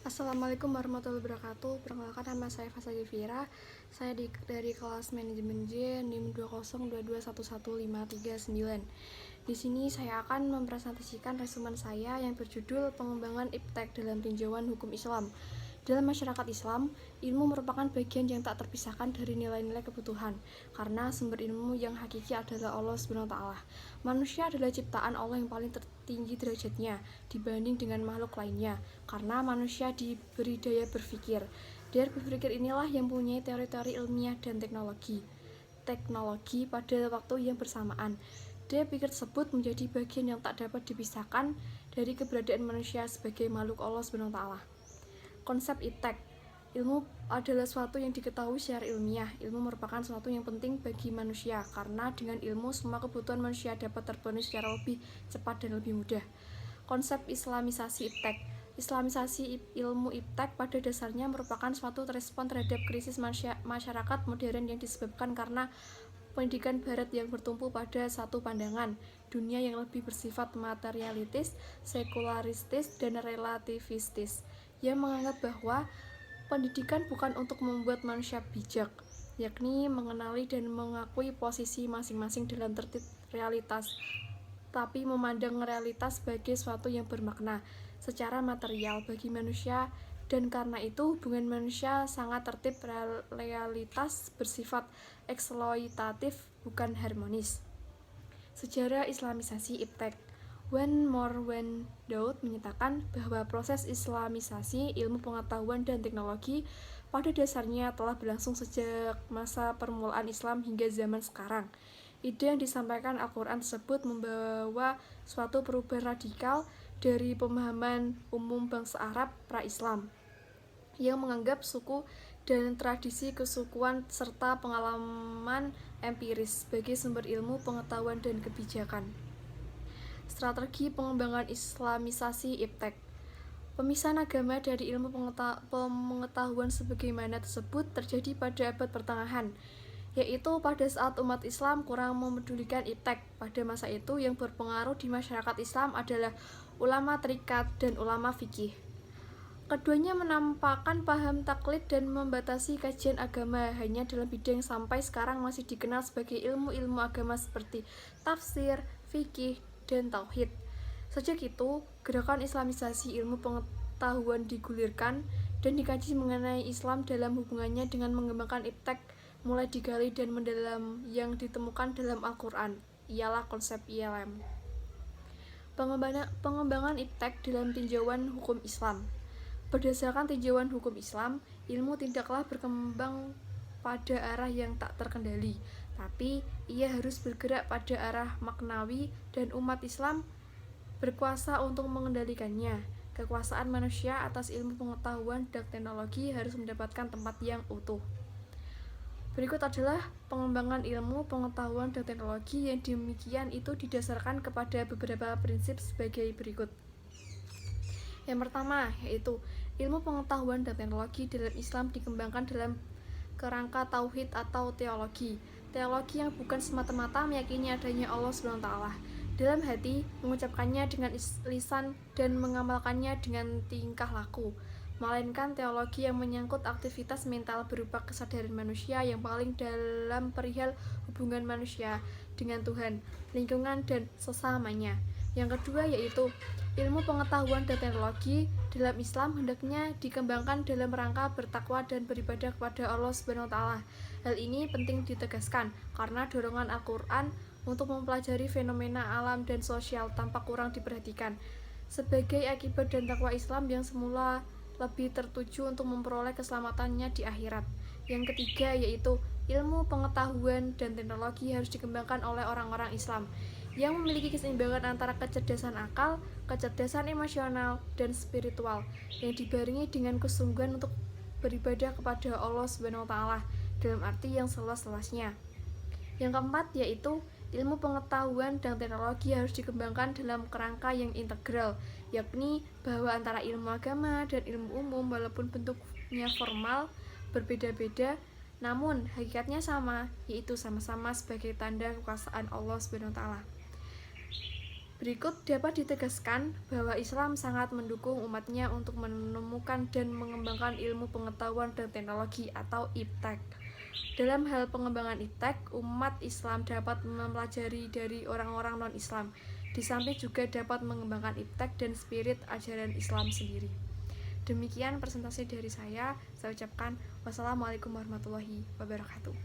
Assalamualaikum warahmatullahi wabarakatuh. Perkenalkan, nama saya Fasa Devira. Saya dari kelas manajemen J NIM 202211539. Di sini saya akan mempresentasikan resumen saya yang berjudul Pengembangan Iptek dalam Tinjauan Hukum Islam. Dalam masyarakat Islam, ilmu merupakan bagian yang tak terpisahkan dari nilai-nilai kebutuhan, karena sumber ilmu yang hakiki adalah Allah SWT. Manusia adalah ciptaan Allah yang paling tertinggi derajatnya dibanding dengan makhluk lainnya, karena manusia diberi daya berpikir. Daya berpikir inilah yang mempunyai teori-teori ilmiah dan teknologi pada waktu yang bersamaan. Daya pikir tersebut menjadi bagian yang tak dapat dipisahkan dari keberadaan manusia sebagai makhluk Allah SWT. Konsep iptek, ilmu adalah sesuatu yang diketahui secara ilmiah. Ilmu merupakan sesuatu yang penting bagi manusia, karena dengan ilmu semua kebutuhan manusia dapat terpenuhi secara lebih cepat dan lebih mudah. Konsep Islamisasi iptek, Islamisasi ilmu iptek pada dasarnya merupakan suatu respon terhadap krisis masyarakat modern yang disebabkan karena pendidikan barat yang bertumpu pada satu pandangan dunia yang lebih bersifat materialistis, sekularistis, dan relativistis, yang menganggap bahwa pendidikan bukan untuk membuat manusia bijak, yakni mengenali dan mengakui posisi masing-masing dalam tertib realitas, tapi memandang realitas sebagai sesuatu yang bermakna secara material bagi manusia, dan karena itu hubungan manusia sangat tertib realitas bersifat eksploitatif, bukan harmonis. Sejarah Islamisasi iptek, When Daud menyatakan bahwa proses Islamisasi ilmu pengetahuan dan teknologi pada dasarnya telah berlangsung sejak masa permulaan Islam hingga zaman sekarang. Ide yang disampaikan Al-Quran tersebut membawa suatu perubahan radikal dari pemahaman umum bangsa Arab pra-Islam yang menganggap suku dan tradisi kesukuan serta pengalaman empiris sebagai sumber ilmu, pengetahuan, dan kebijakan. Strategi pengembangan Islamisasi iptek, pemisahan agama dari ilmu pengetahuan sebagaimana tersebut terjadi pada abad pertengahan, yaitu pada saat umat Islam kurang memedulikan iptek. Pada masa itu yang berpengaruh di masyarakat Islam adalah ulama tarikat dan ulama fikih. Keduanya menampakkan paham taklid dan membatasi kajian agama hanya dalam bidang sampai sekarang masih dikenal sebagai ilmu-ilmu agama seperti tafsir, fikih, dan tauhid. Sejak itu, gerakan Islamisasi ilmu pengetahuan digulirkan dan dikaji mengenai Islam dalam hubungannya dengan mengembangkan iptek mulai digali dan mendalam yang ditemukan dalam Al-Quran, ialah konsep ILM. Pengembangan iptek dalam tinjauan hukum Islam. Berdasarkan tinjauan hukum Islam, ilmu tidaklah berkembang pada arah yang tak terkendali, tapi ia harus bergerak pada arah maknawi dan umat Islam berkuasa untuk mengendalikannya. Kekuasaan manusia atas ilmu pengetahuan dan teknologi harus mendapatkan tempat yang utuh. Berikut adalah pengembangan ilmu pengetahuan dan teknologi yang demikian itu didasarkan kepada beberapa prinsip sebagai berikut. Yang pertama, yaitu ilmu pengetahuan dan teknologi dalam Islam dikembangkan dalam kerangka tauhid atau teologi. Teologi yang bukan semata-mata meyakini adanya Allah SWT dalam hati, mengucapkannya dengan lisan, dan mengamalkannya dengan tingkah laku, melainkan teologi yang menyangkut aktivitas mental berupa kesadaran manusia yang paling dalam perihal hubungan manusia dengan Tuhan, lingkungan, dan sesamanya. Yang kedua yaitu ilmu pengetahuan dan teknologi dalam Islam hendaknya dikembangkan dalam rangka bertakwa dan beribadah kepada Allah SWT. Hal ini penting ditegaskan karena dorongan Al-Quran untuk mempelajari fenomena alam dan sosial tanpa kurang diperhatikan sebagai akibat dan takwa Islam yang semula lebih tertuju untuk memperoleh keselamatannya di akhirat. Yang ketiga yaitu ilmu pengetahuan dan teknologi harus dikembangkan oleh orang-orang Islam yang memiliki keseimbangan antara kecerdasan akal, kecerdasan emosional, dan spiritual yang dibarengi dengan kesungguhan untuk beribadah kepada Allah SWT dalam arti yang seluas-luasnya. Yang keempat yaitu ilmu pengetahuan dan teknologi harus dikembangkan dalam kerangka yang integral, yakni bahwa antara ilmu agama dan ilmu umum walaupun bentuknya formal berbeda-beda, namun hakikatnya sama, yaitu sama-sama sebagai tanda kekuasaan Allah SWT. Berikut dapat ditegaskan bahwa Islam sangat mendukung umatnya untuk menemukan dan mengembangkan ilmu pengetahuan dan teknologi atau iptek. Dalam hal pengembangan iptek, umat Islam dapat mempelajari dari orang-orang non-Islam. Di samping juga dapat mengembangkan iptek dan spirit ajaran Islam sendiri. Demikian presentasi dari saya ucapkan wassalamualaikum warahmatullahi wabarakatuh.